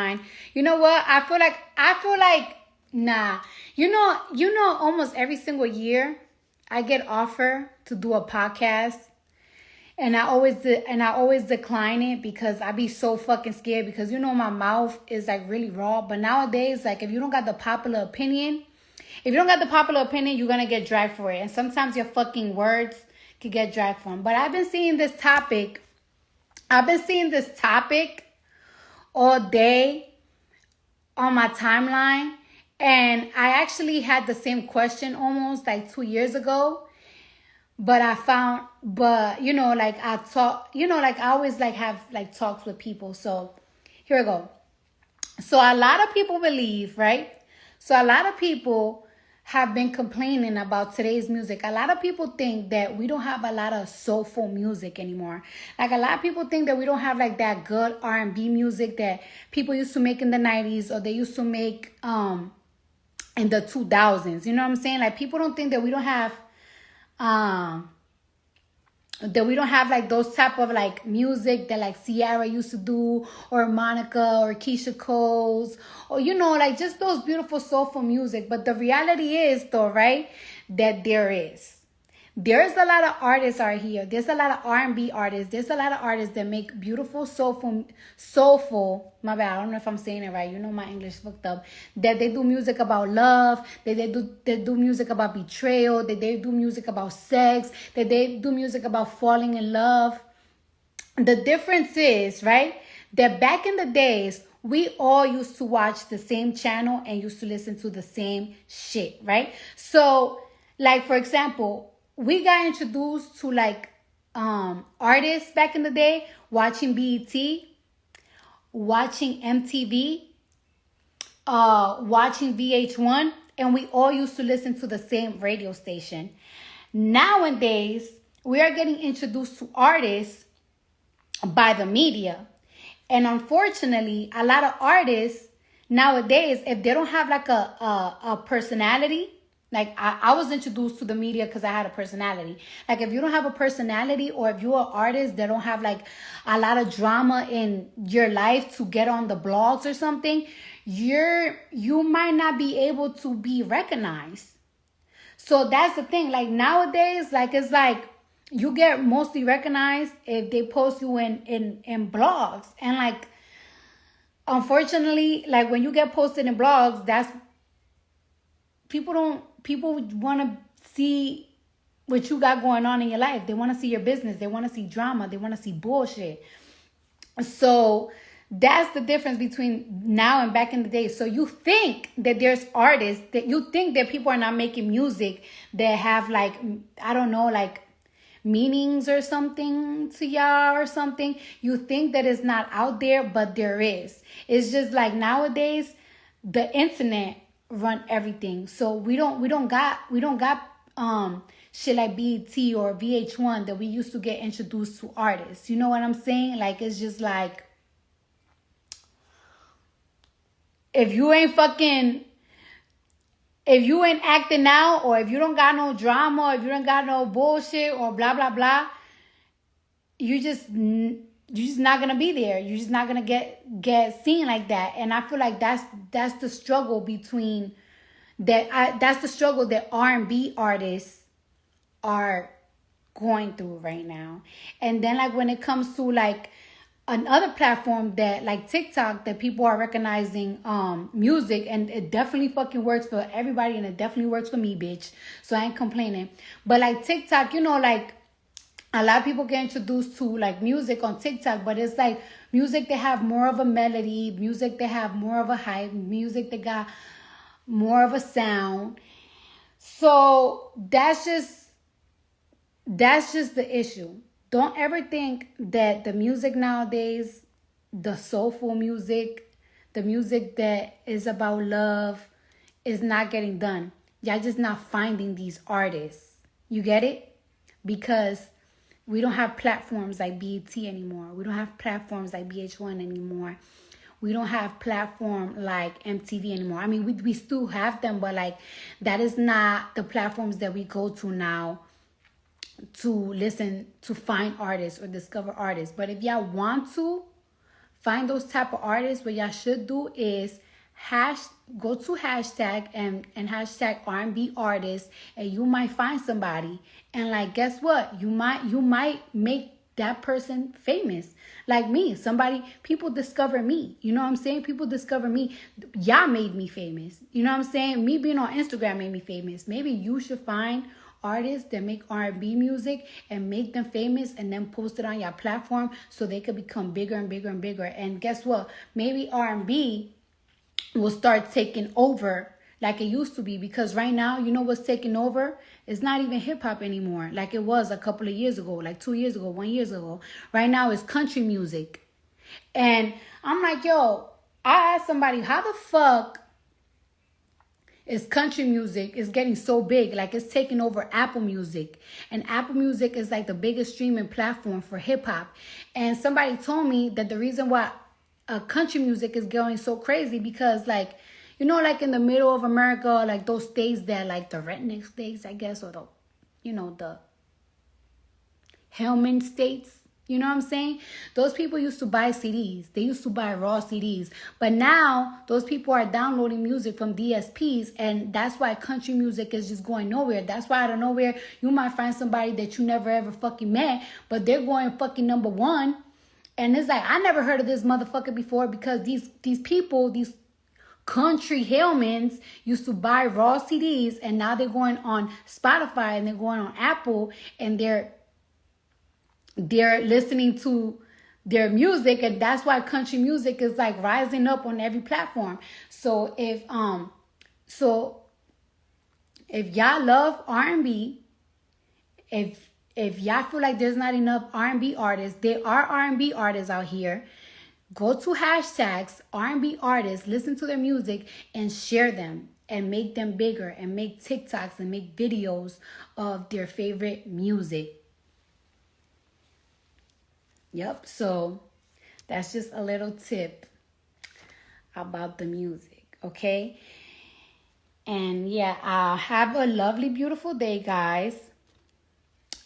timeline. You know what? I feel like nah. Almost every single year I get offer to do a podcast. And I always decline it because I be so fucking scared because my mouth is like really raw. But nowadays, like if you don't got the popular opinion, you're gonna get dragged for it. And sometimes your fucking words could get dragged for them. But I've been seeing this topic all day on my timeline. And I actually had the same question almost like 2 years ago. But I always like have like talks with people. So here we go. So a lot of people believe, right? So a lot of people have been complaining about today's music. A lot of people think that we don't have a lot of soulful music anymore. Like a lot of people think that we don't have like that good R&B music that people used to make in the 90s or they used to make in the 2000s. You know what I'm saying? Like people don't think that we don't have like those type of like music that like Ciara used to do or Monica or Keisha Cole's or like just those beautiful soulful music. But the reality is though, right, that there's a lot of artists out here. There's a lot of R&B artists. There's a lot of artists that make beautiful soulful. My bad. I don't know if I'm saying it right. My English fucked up. That they do music about love. That they do music about betrayal. That they do music about sex. That they do music about falling in love. The difference is, right, that back in the days, we all used to watch the same channel and used to listen to the same shit, right? So, like, for example, we got introduced to like artists back in the day, watching BET, watching MTV, watching VH1, and we all used to listen to the same radio station. Nowadays, we are getting introduced to artists by the media. And unfortunately, a lot of artists nowadays, if they don't have like a personality, like I was introduced to the media because I had a personality. Like if you don't have a personality or if you're an artist that don't have like a lot of drama in your life to get on the blogs or something, you might not be able to be recognized. So that's the thing. Like nowadays, like it's like you get mostly recognized if they post you in blogs. And like unfortunately, like when you get posted in blogs, that's people want to see what you got going on in your life. They want to see your business. They want to see drama. They want to see bullshit. So that's the difference between now and back in the day. So you think that there's artists that you think that people are not making music that have like, I don't know, like meanings or something to y'all or something. You think that it's not out there, but there is. It's just like nowadays the internet run everything. So we don't got shit like BET or VH1 that we used to get introduced to artists. You know what I'm saying? Like it's just like if you ain't acting out, or if you don't got no drama, or if you don't got no bullshit or blah blah blah, you're just not gonna be there. You're just not gonna get seen like that. And I feel like that's the struggle between that. That's the struggle that R&B artists are going through right now. And then like when it comes to like another platform that like TikTok, that people are recognizing music, and it definitely fucking works for everybody, and it definitely works for me, bitch. So I ain't complaining. But like TikTok, like a lot of people get introduced to like music on TikTok, but it's like music that have more of a melody, music that have more of a hype, music that got more of a sound. So that's just the issue. Don't ever think that the music nowadays, the soulful music, the music that is about love, is not getting done. Y'all just not finding these artists. You get it? Because we don't have platforms like BET anymore. We don't have platforms like VH1 anymore. We don't have platform like MTV anymore. I mean, we still have them, but like that is not the platforms that we go to now to listen, to find artists or discover artists. But if y'all want to find those type of artists. What y'all should do is go to hashtag and hashtag R&B artists, and you might find somebody. And like, guess what? You might make that person famous. Like me, people discover me. You know what I'm saying? People discover me. Y'all made me famous. You know what I'm saying? Me being on Instagram made me famous. Maybe you should find artists that make R&B music and make them famous, and then post it on your platform so they could become bigger and bigger and bigger. And guess what? Maybe R&B will start taking over like it used to be, because right now, you know what's taking over? It's not even hip hop anymore like it was a couple of years ago, like 2 years ago, 1 year ago. Right now it's country music. And I'm like, yo, I asked somebody, how the fuck is country music is getting so big? Like, it's taking over Apple Music. And Apple Music is like the biggest streaming platform for hip hop. And somebody told me that the reason why country music is going so crazy, because like, you know, like in the middle of America, like those states that like the redneck states, I guess, or the, you know, the Hellman states, you know what I'm saying? Those people used to buy CDs. They used to buy raw CDs. But now those people are downloading music from DSPs, and that's why country music is just going nowhere. That's why out of nowhere, you might find somebody that you never ever fucking met, but they're going fucking number one. And it's like, I never heard of this motherfucker before, because these people, these country Hellmans used to buy raw CDs, and now they're going on Spotify and they're going on Apple, and they're listening to their music, and that's why country music is like rising up on every platform. So if y'all love R&B, if y'all feel like there's not enough R&B artists, there are R&B artists out here. Go to hashtags R&B artists, listen to their music, and share them, and make them bigger, and make TikToks and make videos of their favorite music. Yep, so that's just a little tip about the music, okay? And yeah, have a lovely, beautiful day, guys.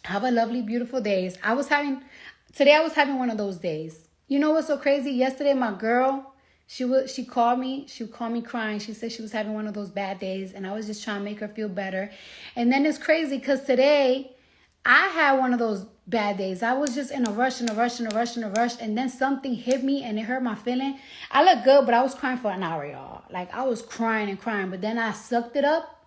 Have a lovely, beautiful day. Today I was having one of those days. You know what's so crazy? Yesterday, my girl, she called me. She would call me crying. She said she was having one of those bad days, and I was just trying to make her feel better. And then it's crazy because today I had one of those bad days. I was just in a rush, and then something hit me and it hurt my feeling. I look good, but I was crying for an hour, y'all. Like, I was crying and crying, but then I sucked it up.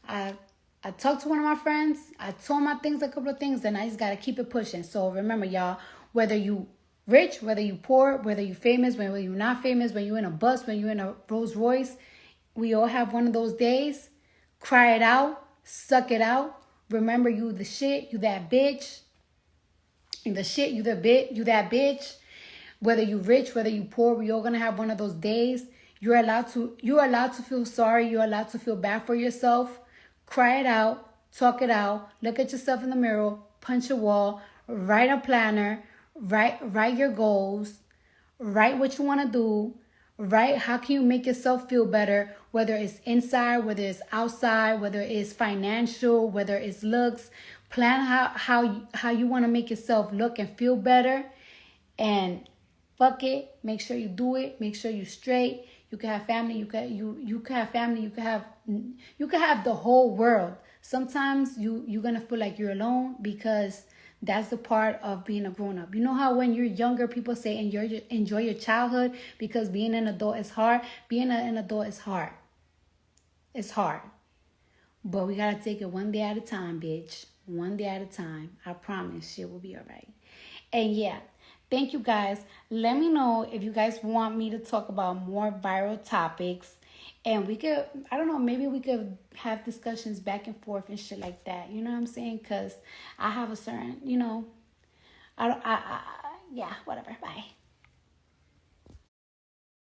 I talked to one of my friends. I told my things, a couple of things, and I just got to keep it pushing. So remember, y'all, whether you rich, whether you poor, whether you famous, whether you're not famous, when you're in a bus, when you're in a Rolls Royce, we all have one of those days. Cry it out. Suck it out. Remember, you the shit. You that bitch. You the shit. You that bitch. Whether you rich, whether you poor, we all gonna have one of those days. You're allowed to feel sorry. You're allowed to feel bad for yourself. Cry it out. Talk it out. Look at yourself in the mirror. Punch a wall. Write a planner. Write your goals. Write what you want to do. Write how can you make yourself feel better, whether it's inside, whether it's outside, whether it's financial, whether it's looks. Plan how you want to make yourself look and feel better. And fuck it. Make sure you do it. Make sure you straight. You can have family. You can have family. You can have the whole world. Sometimes you're gonna feel like you're alone, because that's the part of being a grown-up. You know how when you're younger, people say enjoy your childhood, because being an adult is hard. Being an adult is hard. It's hard. But we got to take it one day at a time, bitch. One day at a time. I promise shit will be all right. And yeah, thank you guys. Let me know if you guys want me to talk about more viral topics. And we could, I don't know, maybe we could have discussions back and forth and shit like that. You know what I'm saying? Because I have a certain, yeah, whatever. Bye.